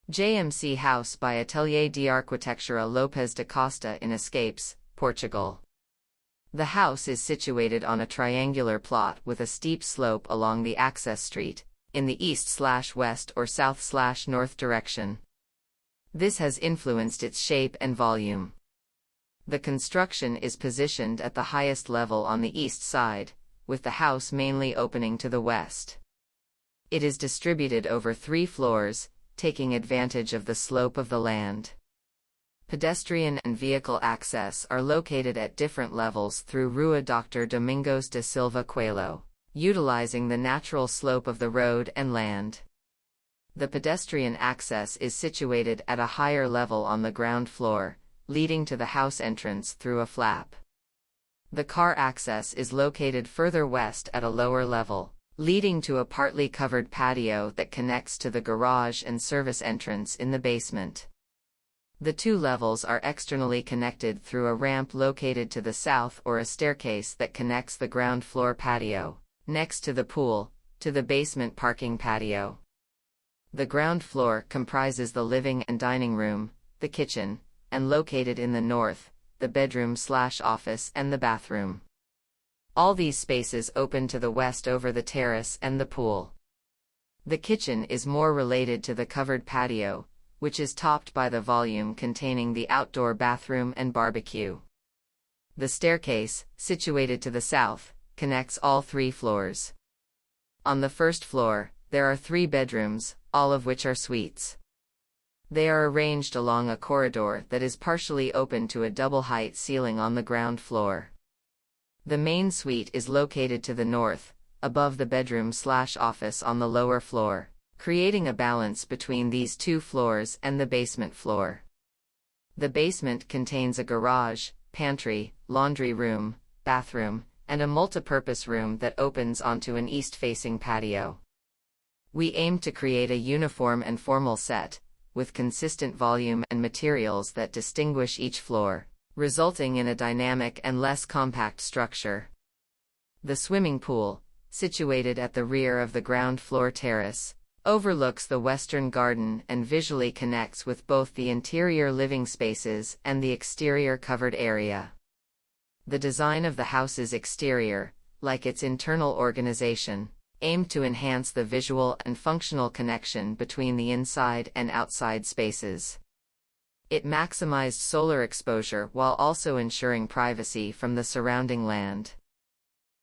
J.M.C house by Atelier de Arquitectura Lopes da Costa in ESCAPES, Portugal. The house is situated on a triangular plot with a steep slope along the access street, in the east/west or south/north direction. This has influenced its shape and volume. The construction is positioned at the highest level on the east side, with the house mainly opening to the west. It is distributed over 3 floors, taking advantage of the slope of the land. Pedestrian and vehicle access are located at different levels through Rua Dr. Domingos da Silva Coelho, utilizing the natural slope of the road and land. The pedestrian access is situated at a higher level on the ground floor, leading to the house entrance through a flap. The car access is located further west at a lower level, leading to a partly covered patio that connects to the garage and service entrance in the basement. The 2 levels are externally connected through a ramp located to the south or a staircase that connects the ground floor patio, next to the pool, to the basement parking patio. The ground floor comprises the living and dining room, the kitchen, and located in the north, the bedroom/office and the bathroom. All these spaces open to the west over the terrace and the pool. The kitchen is more related to the covered patio, which is topped by the volume containing the outdoor bathroom and barbecue. The staircase, situated to the south, connects all 3 floors. On the first floor, there are 3 bedrooms, all of which are suites. They are arranged along a corridor that is partially open to a double-height ceiling on the ground floor. The main suite is located to the north, above the bedroom/office on the lower floor, creating a balance between these 2 floors and the basement floor. The basement contains a garage, pantry, laundry room, bathroom, and a multipurpose room that opens onto an east-facing patio. We aim to create a uniform and formal set, with consistent volume and materials that distinguish each floor, resulting in a dynamic and less compact structure. The swimming pool, situated at the rear of the ground floor terrace, overlooks the western garden and visually connects with both the interior living spaces and the exterior covered area. The design of the house's exterior, like its internal organization, aimed to enhance the visual and functional connection between the inside and outside spaces. It maximized solar exposure while also ensuring privacy from the surrounding land.